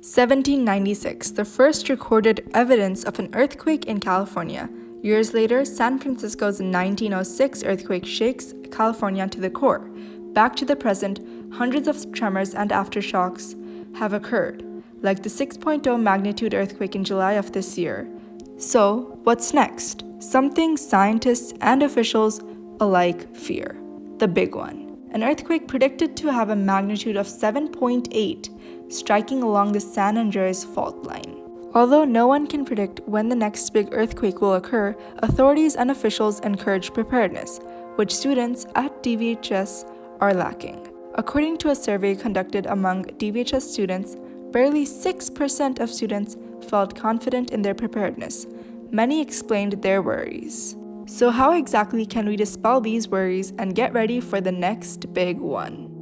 1796, the first recorded evidence of an earthquake in California. Years later, San Francisco's 1906 earthquake shakes California to the core. Back to the present, hundreds of tremors and aftershocks have occurred, like the 6.0 magnitude earthquake in July of this year. So, what's next? Something scientists and officials alike fear. The big one. An earthquake predicted to have a magnitude of 7.8, striking along the San Andreas fault line. Although no one can predict when the next big earthquake will occur, authorities and officials encourage preparedness, which students at DVHS are lacking. According to a survey conducted among DVHS students, barely 6% of students felt confident in their preparedness. Many explained their worries. So how exactly can we dispel these worries and get ready for the next big one?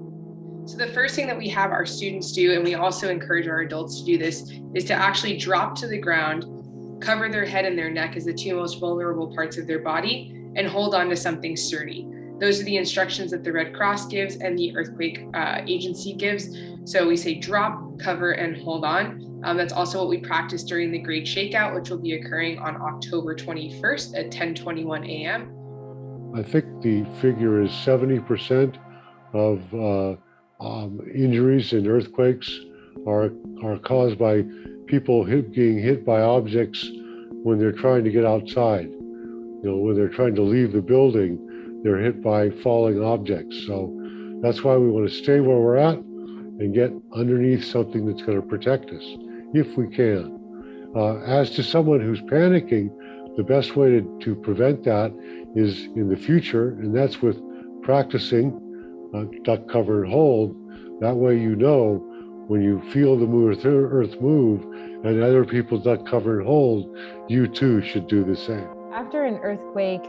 So the first thing that we have our students do, and we also encourage our adults to do this, is to actually drop to the ground, cover their head and their neck as the two most vulnerable parts of their body, and hold on to something sturdy. Those are the instructions that the Red Cross gives and the earthquake agency gives. So we say drop, cover, and hold on. That's also what we practice during the Great Shakeout, which will be occurring on October 21st at 10:21 a.m. I think the figure is 70% of injuries in earthquakes are caused by people being hit by objects when they're trying to get outside. When they're trying to leave the building, they're hit by falling objects. So that's why we want to stay where we're at and get underneath something that's going to protect us, if we can. As to someone who's panicking, the best way to prevent that is in the future, and that's with practicing duck, cover, and hold. That way you know when you feel the earth move and other people duck, cover, and hold, you too should do the same. After an earthquake,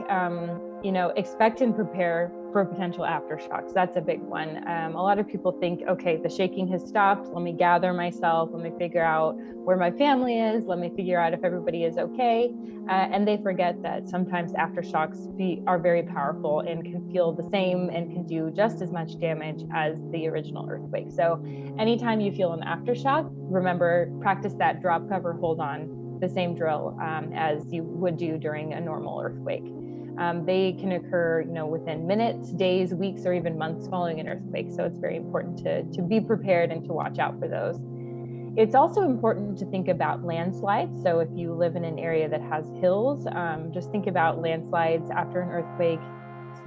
expect and prepare for potential aftershocks. That's a big one. A lot of people think, okay, the shaking has stopped. Let me gather myself. Let me figure out where my family is. Let me figure out if everybody is okay. And they forget that sometimes aftershocks are very powerful and can feel the same and can do just as much damage as the original earthquake. So anytime you feel an aftershock, remember, practice that drop, cover, hold on, the same drill as you would do during a normal earthquake. They can occur, within minutes, days, weeks, or even months following an earthquake. So it's very important to be prepared and to watch out for those. It's also important to think about landslides. So if you live in an area that has hills, just think about landslides after an earthquake.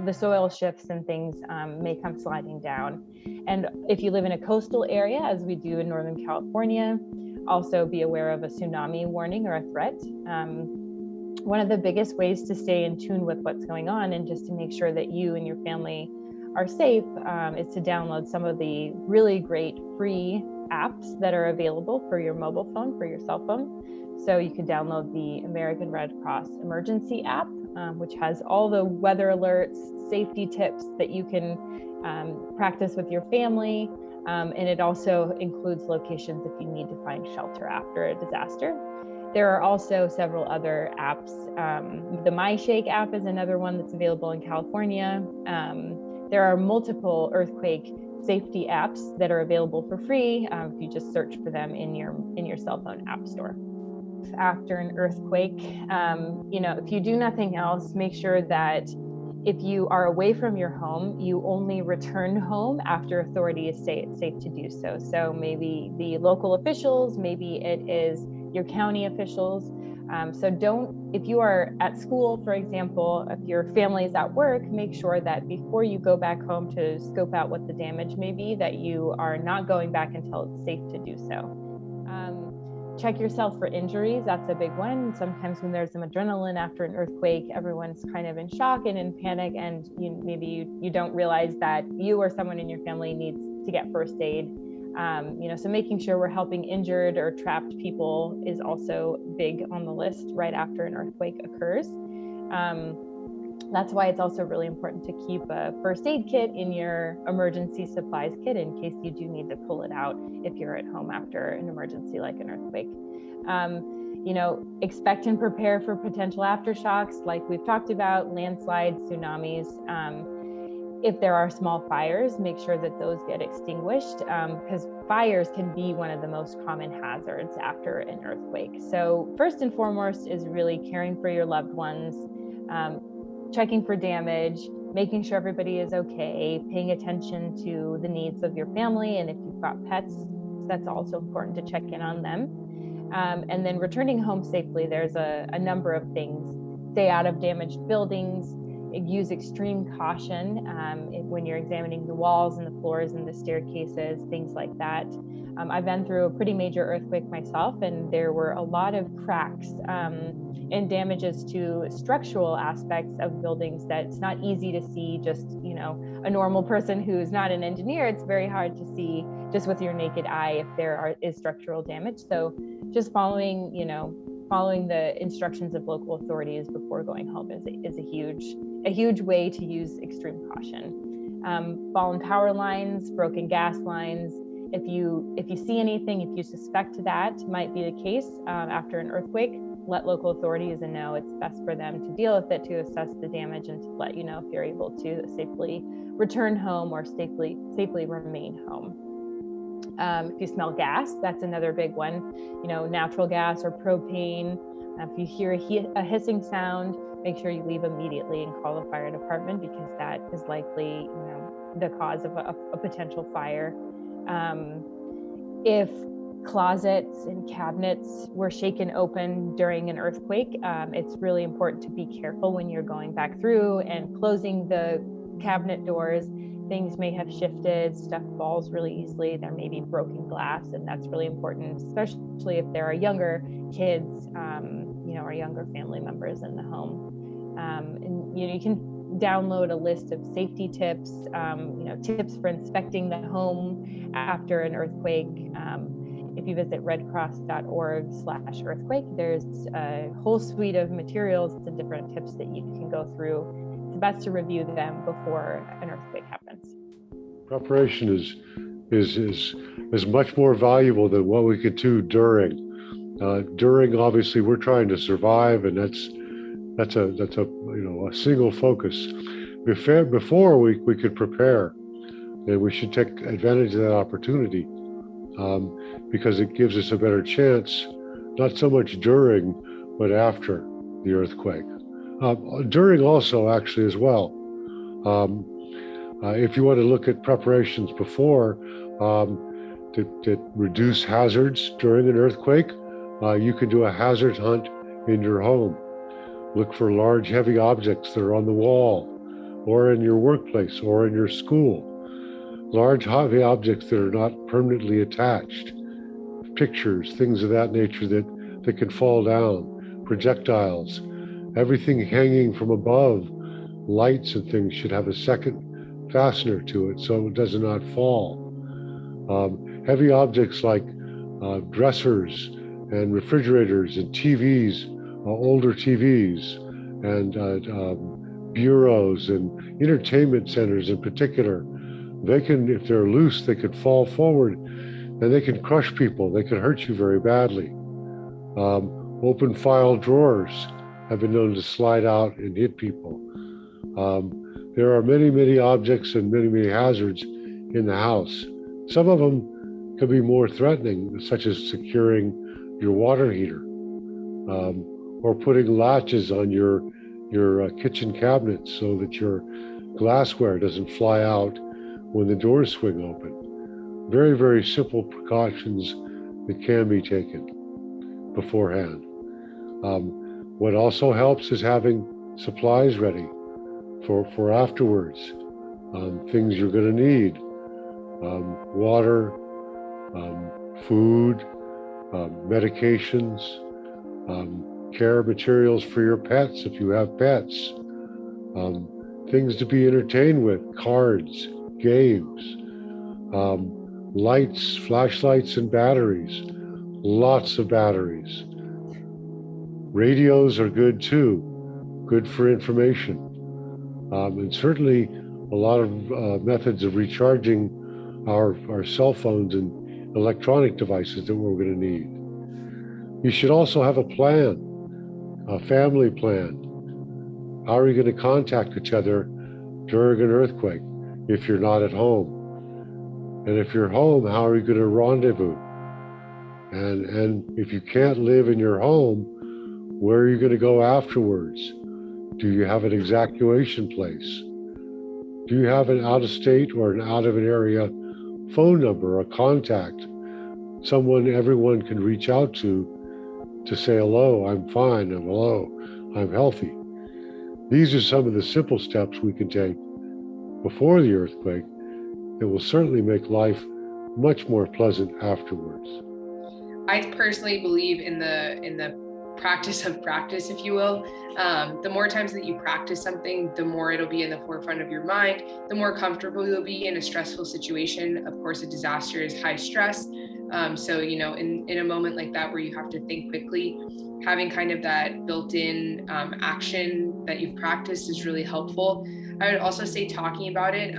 The soil shifts and things may come sliding down. And if you live in a coastal area, as we do in Northern California, also be aware of a tsunami warning or a threat. One of the biggest ways to stay in tune with what's going on and just to make sure that you and your family are safe is to download some of the really great free apps that are available for your mobile phone, for your cell phone. So you can download the American Red Cross Emergency app, which has all the weather alerts, safety tips that you can practice with your family. And it also includes locations if you need to find shelter after a disaster. There are also several other apps. The MyShake app is another one that's available in California. There are multiple earthquake safety apps that are available for free if you just search for them in your cell phone app store. After an earthquake, if you do nothing else, make sure that if you are away from your home, you only return home after authorities say it's safe to do so. So maybe the local officials, maybe it is your county officials. If you are at school, for example, if your family is at work, make sure that before you go back home to scope out what the damage may be, that you are not going back until it's safe to do so. Check yourself for injuries. That's a big one. Sometimes when there's some adrenaline after an earthquake, everyone's kind of in shock and in panic, and maybe you don't realize that you or someone in your family needs to get first aid. So making sure we're helping injured or trapped people is also big on the list right after an earthquake occurs. That's why it's also really important to keep a first aid kit in your emergency supplies kit in case you do need to pull it out if you're at home after an emergency like an earthquake. Expect and prepare for potential aftershocks like we've talked about, landslides, tsunamis. If there are small fires, make sure that those get extinguished because fires can be one of the most common hazards after an earthquake. So first and foremost is really caring for your loved ones, checking for damage, making sure everybody is okay, paying attention to the needs of your family, and if you've got pets, that's also important to check in on them. And then returning home safely, there's a number of things. Stay out of damaged buildings, use extreme caution when you're examining the walls and the floors and the staircases, things like that. I've been through a pretty major earthquake myself, and there were a lot of cracks and damages to structural aspects of buildings that's not easy to see just, a normal person who's not an engineer. It's very hard to see just with your naked eye if there is structural damage. So just following the instructions of local authorities before going home is a huge way to use extreme caution. Fallen power lines, broken gas lines. If you see anything, if you suspect that might be the case after an earthquake, let local authorities know. It's best for them to deal with it, to assess the damage, and to let you know if you're able to safely return home or safely remain home. If you smell gas, that's another big one. Natural gas or propane. If you hear a hissing sound, make sure you leave immediately and call the fire department, because that is likely, the cause of a potential fire. If closets and cabinets were shaken open during an earthquake, it's really important to be careful when you're going back through and closing the cabinet doors. Things may have shifted, stuff falls really easily, there may be broken glass, and that's really important, especially if there are younger kids, or younger family members in the home. And you can download a list of safety tips, tips for inspecting the home after an earthquake. If you visit redcross.org/earthquake, there's a whole suite of materials and different tips that you can go through. It's best to review them before an earthquake happens. Preparation is much more valuable than what we could do during. During, obviously, we're trying to survive, and that's a single focus. Before we could prepare, and we should take advantage of that opportunity, because it gives us a better chance, not so much during, but after the earthquake. During also, actually, as well. If you want to look at preparations before to reduce hazards during an earthquake, you can do a hazard hunt in your home. Look for large, heavy objects that are on the wall, or in your workplace, or in your school. Large, heavy objects that are not permanently attached. Pictures, things of that nature that can fall down. Projectiles. Everything hanging from above, lights and things, should have a second fastener to it so it does not fall. Heavy objects like dressers and refrigerators and TVs, older TVs, and bureaus and entertainment centers in particular. They can, if they're loose, they could fall forward and they can crush people. They could hurt you very badly. Open file drawers have been known to slide out and hit people. There are many, many objects and many, many hazards in the house. Some of them can be more threatening, such as securing your water heater, or putting latches on your kitchen cabinets so that your glassware doesn't fly out when the doors swing open. Very, very simple precautions that can be taken beforehand. What also helps is having supplies ready for afterwards. Things you're going to need: water, food, medications, care materials for your pets if you have pets, things to be entertained with: cards, games, lights, flashlights, and batteries. Lots of batteries. Radios are good too, good for information. And certainly a lot of methods of recharging our cell phones and electronic devices that we're going to need. You should also have a plan, a family plan. How are you going to contact each other during an earthquake if you're not at home? And if you're home, how are you going to rendezvous? And if you can't live in your home, where are you going to go afterwards? Do you have an evacuation place? Do you have an out-of-state or an out-of-an-area phone number or contact, someone everyone can reach out to say, hello, I'm fine, and hello, I'm healthy? These are some of the simple steps we can take before the earthquake that will certainly make life much more pleasant afterwards. I personally believe in the practice of practice, if you will. The more times that you practice something, the more it'll be in the forefront of your mind, the more comfortable you'll be in a stressful situation. Of course, a disaster is high stress. So, in a moment like that where you have to think quickly, having kind of that built-in action that you've practiced is really helpful. I would also say talking about it,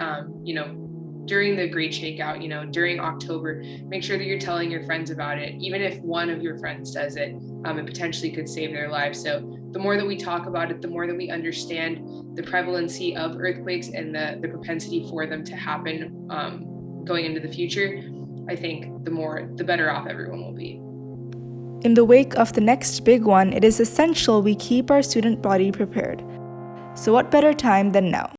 during the Great Shakeout, during October, make sure that you're telling your friends about it. Even if one of your friends does it, it potentially could save their lives. So the more that we talk about it, the more that we understand the prevalency of earthquakes and the propensity for them to happen going into the future, I think the better off everyone will be. In the wake of the next big one, it is essential we keep our student body prepared. So what better time than now?